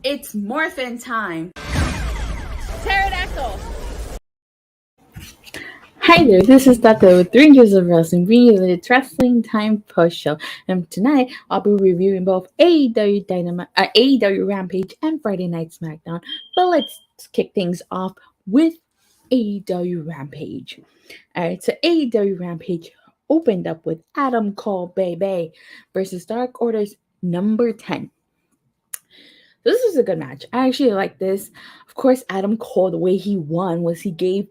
It's morphin' time. Pterodactyl. Hi there, this is Datila with 3 Inches of Wrestling, bringing you the Wrestling Time Post Show. And tonight, I'll be reviewing both AEW Rampage and Friday Night Smackdown. But let's kick things off with AEW Rampage. Alright, so AEW Rampage opened up with Adam Cole Bay versus Dark Order's number 10. This was a good match. I actually like this. Of course, Adam Cole, the way he won was he gave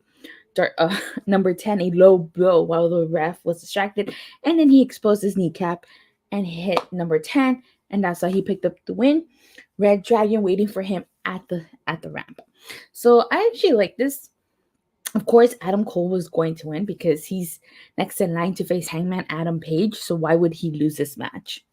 number 10 a low blow while the ref was distracted, and then he exposed his kneecap and hit number 10, and that's how he picked up the win. Red Dragon waiting for him at the ramp. So I actually like this. Of course, Adam Cole was going to win because he's next in line to face Hangman Adam Page, so why would he lose this match?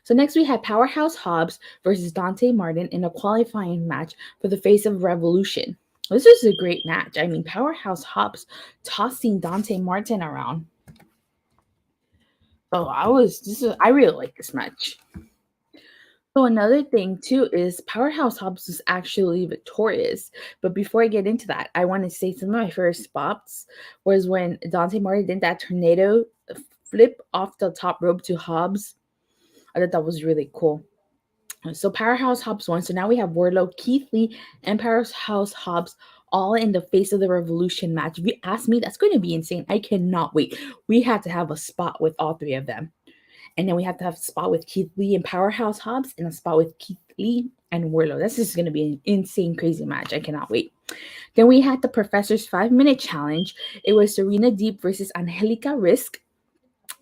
So next we had Powerhouse Hobbs versus Dante Martin in a qualifying match for the Face of Revolution. This was a great match. I mean, Powerhouse Hobbs tossing Dante Martin around. Oh, I really like this match. So another thing too is Powerhouse Hobbs was actually victorious. But before I get into that, I want to say some of my favorite spots was when Dante Martin did that tornado flip off the top rope to Hobbs. I thought that was really cool. So Powerhouse Hobbs won. So now we have Wardlow, Keith Lee, and Powerhouse Hobbs all in the Face of the Revolution match. If you ask me, that's going to be insane. I cannot wait. We have to have a spot with all three of them. And then we have to have a spot with Keith Lee and Powerhouse Hobbs and a spot with Keith Lee and Wardlow. This is going to be an insane, crazy match. I cannot wait. Then we had the Professor's 5-minute challenge. It was Serena Deeb versus Angelica Risk.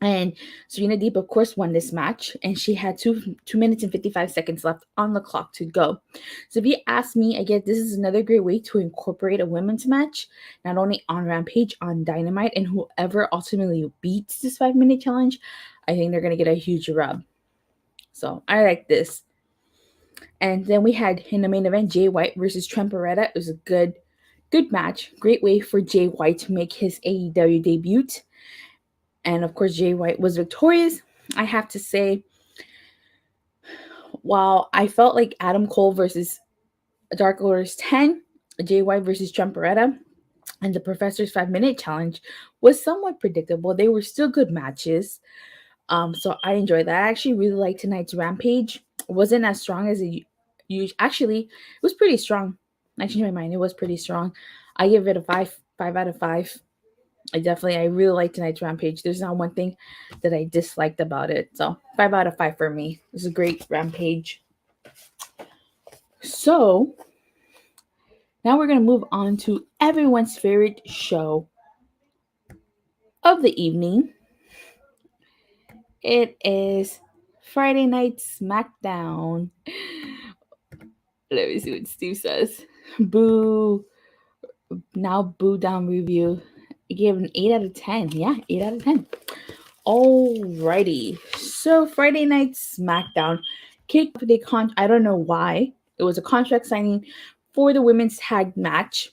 And Serena Deeb, of course, won this match, and she had 2 minutes and 55 seconds left on the clock to go. So if you ask me, I guess this is another great way to incorporate a women's match, not only on Rampage, on Dynamite, and whoever ultimately beats this 5-minute challenge, I think they're going to get a huge rub. So I like this. And then we had, in the main event, Jay White versus Tremperetta. It was a good match. Great way for Jay White to make his AEW debut. And of course, Jay White was victorious. I have to say, while I felt like Adam Cole versus Dark Order's 10, Jay White versus Tremperetta, and the Professor's 5-minute challenge was somewhat predictable, they were still good matches. So I enjoyed that. I actually really liked tonight's Rampage. It wasn't as strong as it usually. Actually, it was pretty strong. I changed my mind. It was pretty strong. I give it a 5 out of 5. I really liked tonight's Rampage. There's not one thing that I disliked about it. So 5 out of 5 for me. It was a great Rampage. So now we're going to move on to everyone's favorite show of the evening. It is Friday Night Smackdown. Let me see what Steve says. Boo. Now boo down review. I gave an 8 out of 10. Yeah, 8 out of 10. Alrighty. So Friday Night Smackdown kicked off I don't know why. It was a contract signing for the women's tag match.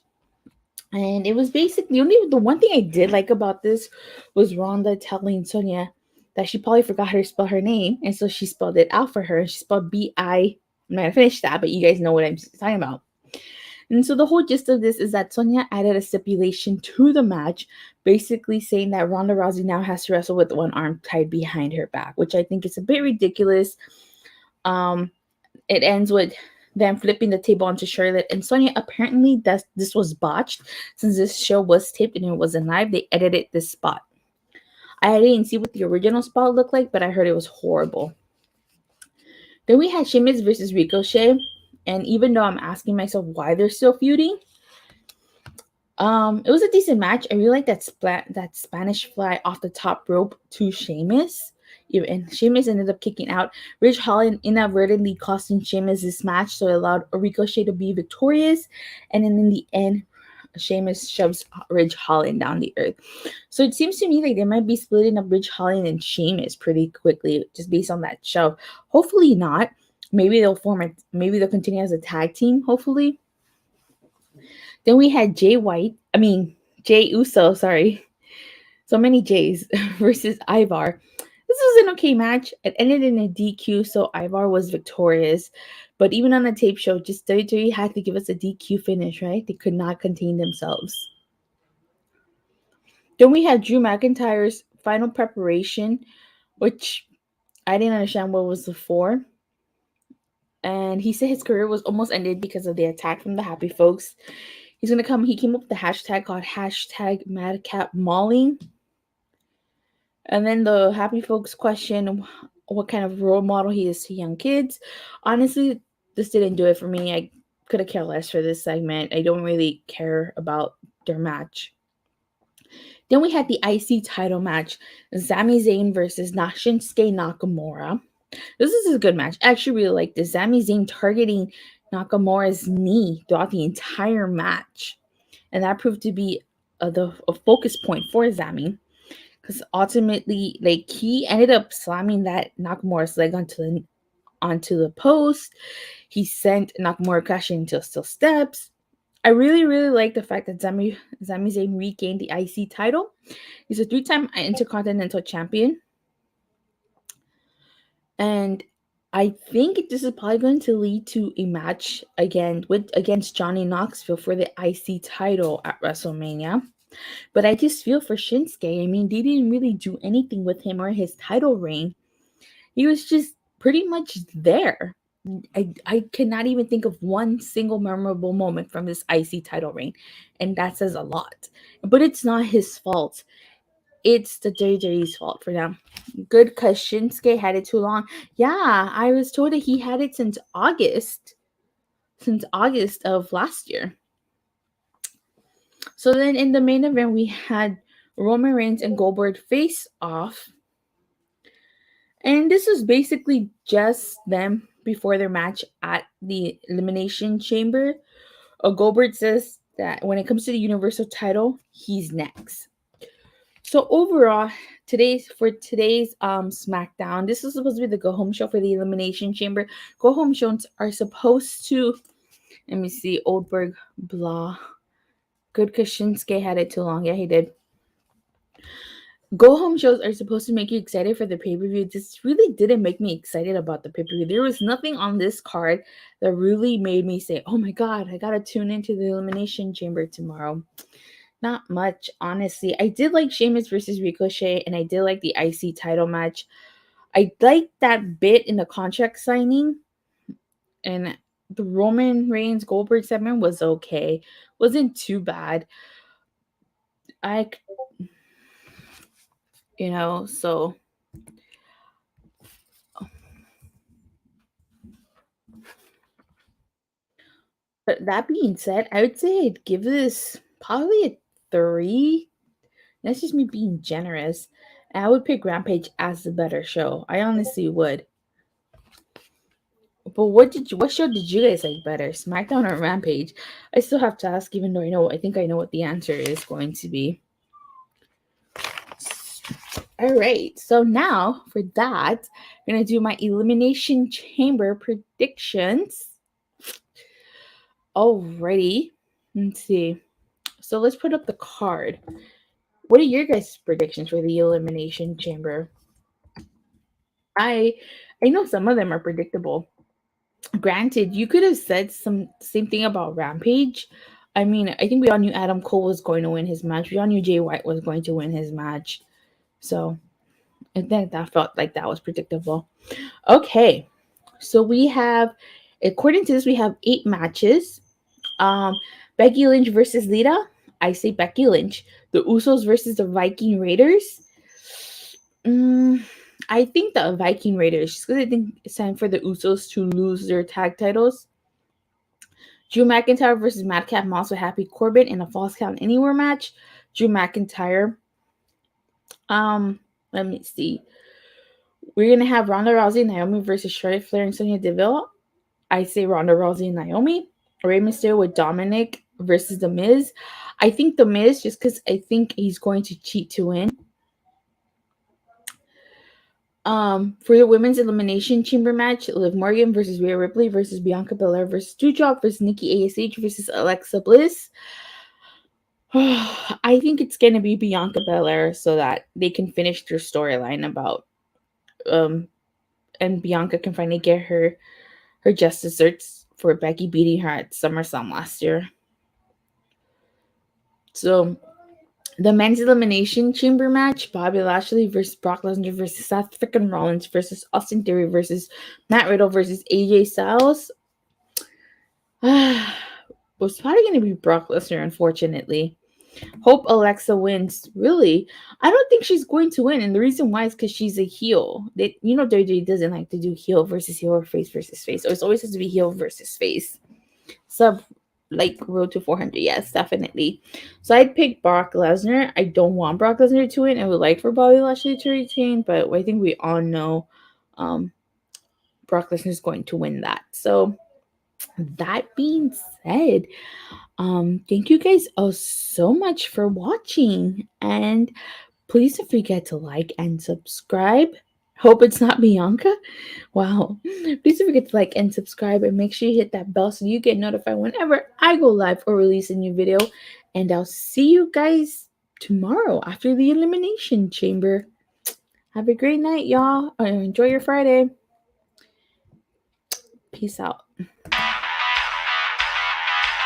And it was basically the one thing I did like about this was Ronda telling Sonya that she probably forgot how to spell her name. And so she spelled it out for her. She spelled B-I. I'm not going to finish that, but you guys know what I'm talking about. And so the whole gist of this is that Sonya added a stipulation to the match, basically saying that Ronda Rousey now has to wrestle with one arm tied behind her back, which I think is a bit ridiculous. It ends with them flipping the table onto Charlotte and Sonya. Apparently, this was botched since this show was taped and it wasn't live. They edited this spot. I didn't see what the original spot looked like, but I heard it was horrible. Then we had Sheamus versus Ricochet. And even though I'm asking myself why they're still feuding, it was a decent match. I really like that Spanish fly off the top rope to Sheamus. And Sheamus ended up kicking out. Ridge Holland inadvertently costing Sheamus this match, so it allowed Ricochet to be victorious. And then in the end, Sheamus shoves Ridge Holland down the earth. So it seems to me like they might be splitting up Ridge Holland and Sheamus pretty quickly, just based on that show. Hopefully not. Maybe they'll continue as a tag team, hopefully. Then we had Jey Uso, sorry. So many J's versus Ivar. This was an okay match. It ended in a DQ, so Ivar was victorious. But even on the tape show, just WWE had to give us a DQ finish, right? They could not contain themselves. Then we had Drew McIntyre's final preparation, which I didn't understand what was for. And he said his career was almost ended because of the attack from the Happy Folks. He came up with the hashtag called hashtag Madcap Mauling. And then the Happy Folks question what kind of role model he is to young kids. Honestly, this didn't do it for me. I could have cared less for this segment. I don't really care about their match. Then we had the IC title match, Sami Zayn versus Shinsuke Nakamura. This is a good match. I actually really like this. Sami Zayn targeting Nakamura's knee throughout the entire match. And that proved to be a focus point for Sami. Because ultimately, like, he ended up slamming that Nakamura's leg onto the post. He sent Nakamura crashing into steel steps. I really, really like the fact that Sami Zayn regained the IC title. He's a 3-time Intercontinental Champion. And I think this is probably going to lead to a match against Johnny Knoxville for the IC title at WrestleMania. But I just feel for Shinsuke. I mean, they didn't really do anything with him or his title reign. He was just pretty much there. I cannot even think of one single memorable moment from this IC title reign. And that says a lot. But it's not his fault. It's the WWE's fault for them. Good, because Shinsuke had it too long. Yeah, I was told that he had it since August. Since August of last year. So then in the main event, we had Roman Reigns and Goldberg face off. And this was basically just them before their match at the Elimination Chamber. Goldberg says that when it comes to the Universal title, he's next. So overall, today's SmackDown, this is supposed to be the go-home show for the Elimination Chamber. Go-home shows are supposed to, let me see, Goldberg, blah. Good, because Shinsuke had it too long. Yeah, he did. Go-home shows are supposed to make you excited for the pay-per-view. This really didn't make me excited about the pay-per-view. There was nothing on this card that really made me say, oh my god, I gotta tune into the Elimination Chamber tomorrow. Not much, honestly. I did like Sheamus versus Ricochet, and I did like the IC title match. I liked that bit in the contract signing, and the Roman Reigns Goldberg segment was okay. Wasn't too bad. So but that being said, I would say I'd give this probably a 3. That's just me being generous. And I would pick Rampage as the better show. I honestly would. But what show did you guys like better, SmackDown or Rampage? I still have to ask, even though I think I know what the answer is going to be. All right, so now for that, I'm gonna do my Elimination Chamber predictions. Alrighty, let's see. So let's put up the card. What are your guys' predictions for the Elimination Chamber? I know some of them are predictable. Granted, you could have said some same thing about Rampage. I mean, I think we all knew Adam Cole was going to win his match. We all knew Jay White was going to win his match. So I think that felt like that was predictable. Okay. So we have, according to this, we have 8 matches. Becky Lynch versus Lita. I say Becky Lynch. The Usos versus the Viking Raiders. I think the Viking Raiders, just because I think it's time for the Usos to lose their tag titles. Drew McIntyre versus Madcap Moss with Happy Corbin in a Falls Count Anywhere match. Drew McIntyre. Let me see. We're gonna have Ronda Rousey and Naomi versus Charlotte Flair and Sonya Deville. I say Ronda Rousey and Naomi. Rey Mysterio with Dominic versus The Miz. I think The Miz, just because I think he's going to cheat to win. For the Women's Elimination Chamber match, Liv Morgan versus Rhea Ripley versus Bianca Belair versus Doudrop versus Nikki ASH versus Alexa Bliss. I think it's going to be Bianca Belair so that they can finish their storyline about and Bianca can finally get her just desserts for Becky beating her at SummerSlam last year. So the men's elimination chamber match: Bobby Lashley versus Brock Lesnar versus Seth freaking Rollins versus Austin Theory versus Matt Riddle versus AJ Styles. Was probably going to be Brock Lesnar, unfortunately. Hope Alexa wins. Really? I don't think she's going to win. And the reason why is because she's a heel. WWE doesn't like to do heel versus heel or face versus face. So it always has to be heel versus face. Like Road to 400. Yes, definitely. So I'd pick Brock Lesnar. I don't want Brock Lesnar to win. I would like for Bobby Lashley to retain. But I think we all know Brock Lesnar is going to win that. So that being said, thank you guys all so much for watching, and please don't forget to like and subscribe. Hope it's not Bianca. Wow. Please don't forget to like and subscribe, and make sure you hit that bell so you get notified whenever I go live or release a new video. And I'll see you guys tomorrow after the Elimination Chamber. Have a great night, y'all. Enjoy your Friday. Peace out.